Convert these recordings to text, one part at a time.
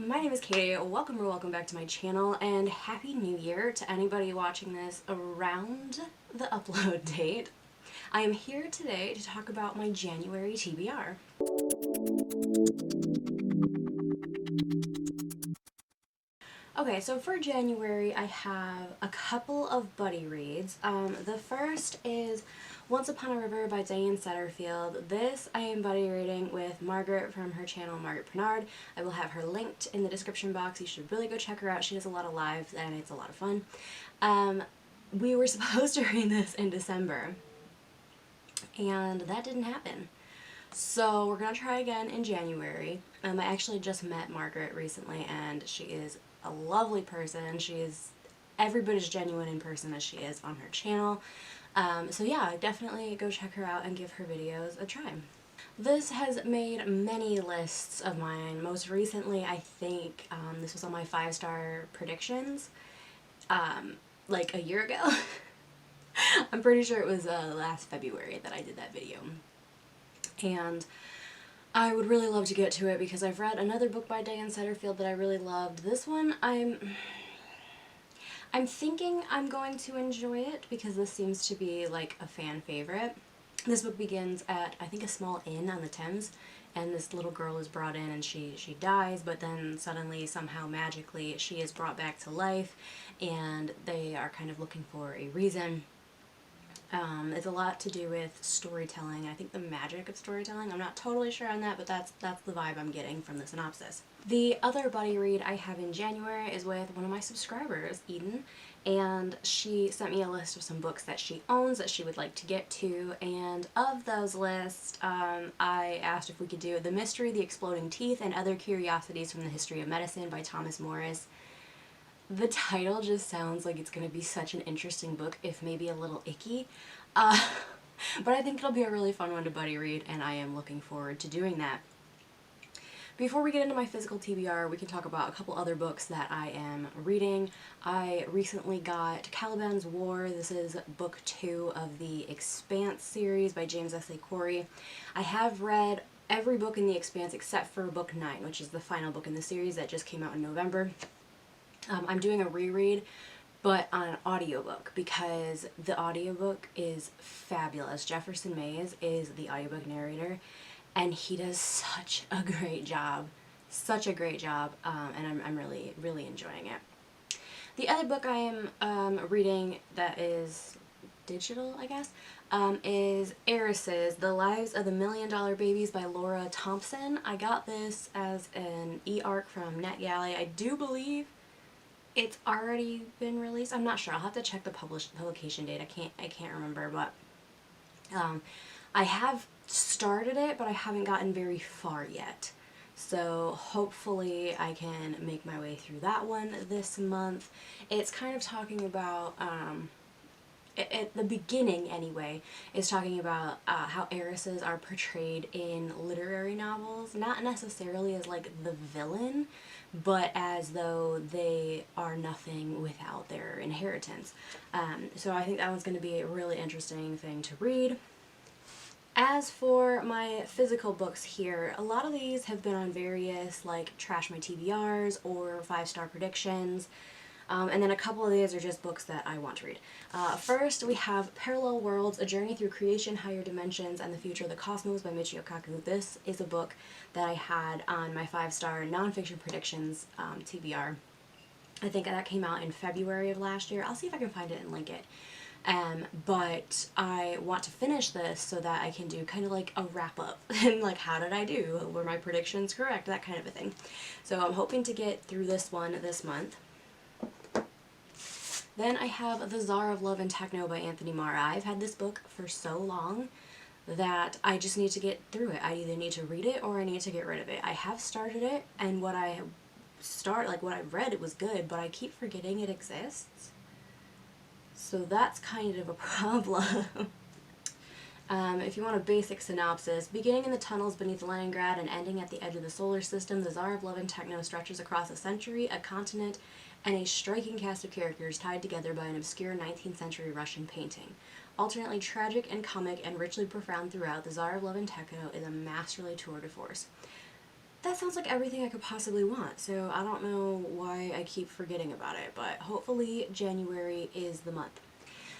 My name is Katie. Welcome or welcome back to my channel, and Happy New Year to anybody watching this around the upload date. I am here today to talk about my January TBR. Okay, so for January I have a couple of buddy reads. The first is Once Upon a River by Diane Setterfield. This I am buddy reading with Margaret from her channel, Margaret Bernard. I will have her linked in the description box. You should really go check her out. She does a lot of lives and it's a lot of fun. We were supposed to read this in December and that didn't happen. So we're gonna try again in January. I actually just met Margaret recently and she is a lovely person. She is every bit as genuine in person as she is on her channel. So yeah, definitely go check her out and give her videos a try. This has made many lists of mine. Most recently, I think this was on my 5-star predictions like a year ago. I'm pretty sure it was last February that I did that video. And I would really love to get to it because I've read another book by Diane Setterfield that I really loved. This one, I'm thinking I'm going to enjoy it because this seems to be like a fan favorite. This book begins at, I think, a small inn on the Thames, and this little girl is brought in and she dies, but then suddenly, somehow, magically, she is brought back to life, and they are kind of looking for a reason. It's a lot to do with storytelling. I think the magic of storytelling. I'm not totally sure on that, but that's the vibe I'm getting from the synopsis. The other buddy read I have in January is with one of my subscribers, Eden, and she sent me a list of some books that she owns that she would like to get to, and of those lists, I asked if we could do The Mystery, the Exploding Teeth, and Other Curiosities from the History of Medicine by Thomas Morris. The title just sounds like it's going to be such an interesting book, if maybe a little icky, but I think it'll be a really fun one to buddy read, and I am looking forward to doing that. Before we get into my physical TBR, we can talk about a couple other books that I am reading. I recently got Caliban's War. This is book 2 of the Expanse series by James S. A. Corey. I have read every book in the Expanse except for book 9, which is the final book in the series that just came out in November. I'm doing a reread, but on an audiobook because the audiobook is fabulous. Jefferson Mays is the audiobook narrator, and he does such a great job. Such a great job, and I'm really, really enjoying it. The other book I am reading that is digital, I guess, is Heiresses, The Lives of the $1 Million Babies by Laura Thompson. I got this as an e-arc from NetGalley. I do believe it's already been released. I'm not sure. I'll have to check the publication date. I can't remember, but I have started it, but I haven't gotten very far yet. So hopefully I can make my way through that one this month. It's kind of talking about at the beginning anyway, is talking about how heiresses are portrayed in literary novels, not necessarily as like the villain, but as though they are nothing without their inheritance. So I think that one's going to be a really interesting thing to read. As for my physical books here, a lot of these have been on various like Trash My TBRs or 5-star predictions. And then a couple of these are just books that I want to read. First, we have Parallel Worlds, A Journey Through Creation, Higher Dimensions, and the Future of the Cosmos by Michio Kaku. This is a book that I had on my 5-star nonfiction predictions TBR. I think that came out in February of last year. I'll see if I can find it and link it. But I want to finish this so that I can do kind of like a wrap-up and like how did I do? Were my predictions correct? That kind of a thing. So I'm hoping to get through this one this month. Then I have The Tsar of Love and Techno by Anthony Marra. I've had this book for so long that I just need to get through it. I either need to read it or I need to get rid of it. I have started it, and what I've read, it was good, but I keep forgetting it exists. So that's kind of a problem. If you want a basic synopsis, beginning in the tunnels beneath Leningrad and ending at the edge of the solar system, The Tsar of Love and Techno stretches across a century, a continent, and a striking cast of characters tied together by an obscure 19th century Russian painting. Alternately tragic and comic and richly profound throughout, The Tsar of Love and Techno is a masterly tour de force. that sounds like everything I could possibly want, so I don't know why I keep forgetting about it, but hopefully January is the month.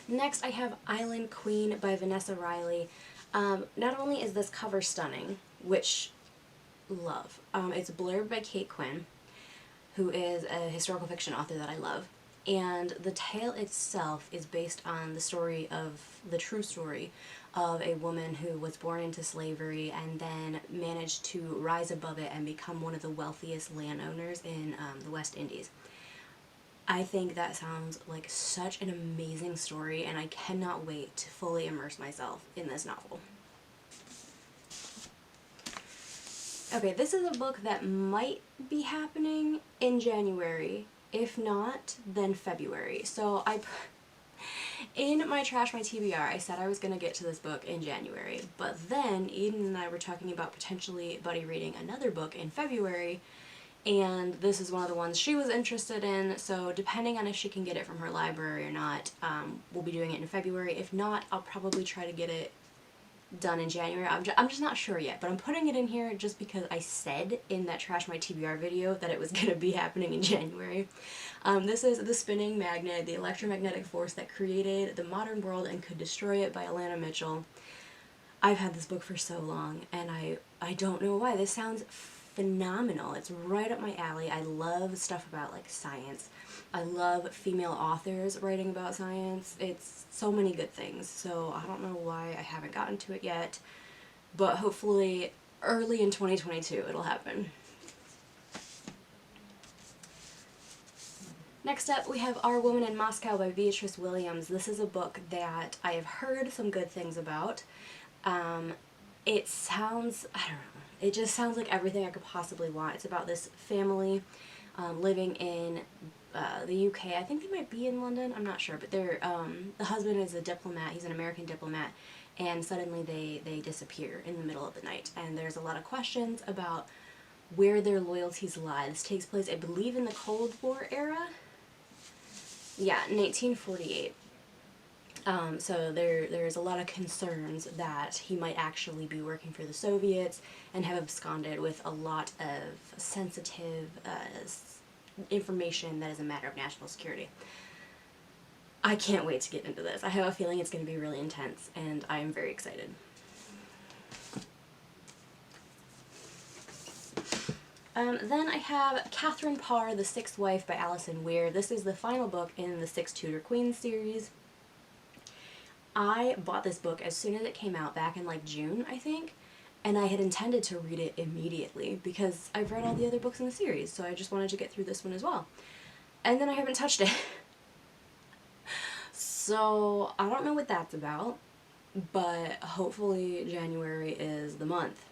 Next, I have Island Queen by Vanessa Riley. Not only is this cover stunning, which, love. It's blurred by Kate Quinn, who is a historical fiction author that I love. And the tale itself is based on the true story of a woman who was born into slavery and then managed to rise above it and become one of the wealthiest landowners in the West Indies. I think that sounds like such an amazing story, and I cannot wait to fully immerse myself in this novel. Okay, this is a book that might be happening in January. If not, then February. So in my Trash My TBR, I said I was going to get to this book in January, but then Eden and I were talking about potentially buddy reading another book in February, and this is one of the ones she was interested in, so depending on if she can get it from her library or not, we'll be doing it in February. If not, I'll probably try to get it done in January. I'm just not sure yet, but I'm putting it in here just because I said in that Trash My TBR video that it was going to be happening in January. This is The Spinning Magnet, the electromagnetic force that created the modern world and could destroy it by Alanna Mitchell. I've had this book for so long, and I don't know why. This sounds phenomenal. It's right up my alley. I love stuff about like science. I love female authors writing about science. It's so many good things, so I don't know why I haven't gotten to it yet, but hopefully early in 2022 it'll happen. Next up, we have Our Woman in Moscow by Beatriz Williams. This is a book that I have heard some good things about. It sounds, I don't know, it just sounds like everything I could possibly want. It's about this family living in the UK. I think they might be in London, I'm not sure, but they're, the husband is a diplomat, he's an American diplomat, and suddenly they disappear in the middle of the night, and there's a lot of questions about where their loyalties lie. This takes place, I believe, in the Cold War era? Yeah, in 1848. So there's a lot of concerns that he might actually be working for the Soviets and have absconded with a lot of sensitive information that is a matter of national security. I can't wait to get into this. I have a feeling it's going to be really intense, and I am very excited. Then I have Katharine Parr, The Sixth Wife by Alison Weir. This is the final book in the Six Tudor Queens series. I bought this book as soon as it came out back in like June, I think, and I had intended to read it immediately because I've read all the other books in the series, so I just wanted to get through this one as well. And then I haven't touched it. So I don't know what that's about, but hopefully January is the month.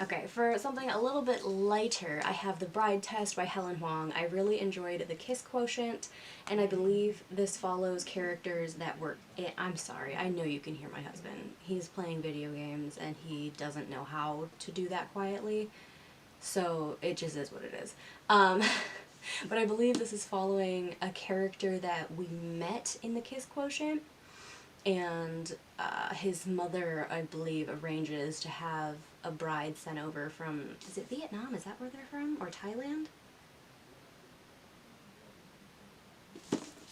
Okay, for something a little bit lighter, I have The Bride Test by Helen Hoang. I really enjoyed The Kiss Quotient, and I believe this follows characters that were... I'm sorry, I know you can hear my husband. He's playing video games, and he doesn't know how to do that quietly, so it just is what it is. But I believe this is following a character that we met in The Kiss Quotient, and his mother, I believe, arranges to have a bride sent over from, is it Vietnam? Is that where they're from? Or Thailand?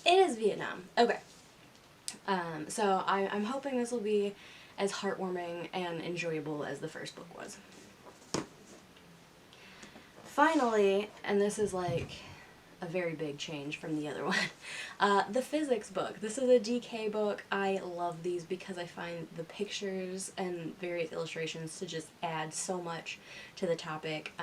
It is Vietnam. Okay. So I'm hoping this will be as heartwarming and enjoyable as the first book was. Finally, and this is like a very big change from the other one, the physics book. This is a DK book. I love these because I find the pictures and various illustrations to just add so much to the topic.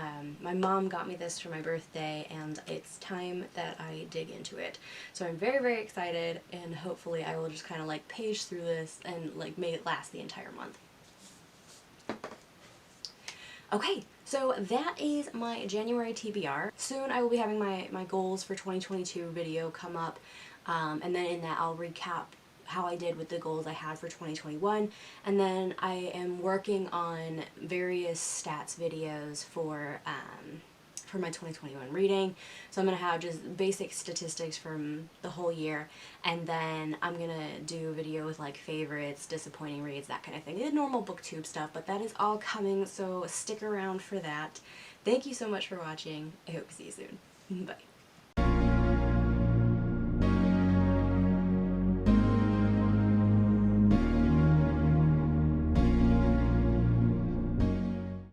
My mom got me this for my birthday, and it's time that I dig into it. So I'm very, very excited, and hopefully I will just kind of like page through this and like make it last the entire month. Okay, so that is my January TBR. Soon I will be having my goals for 2022 video come up, and then in that I'll recap how I did with the goals I had for 2021, and then I am working on various stats videos for for my 2021 reading. So I'm going to have just basic statistics from the whole year, and then I'm going to do a video with like favorites, disappointing reads, that kind of thing. The normal booktube stuff, but that is all coming, so stick around for that. Thank you so much for watching. I hope to see you soon. Bye.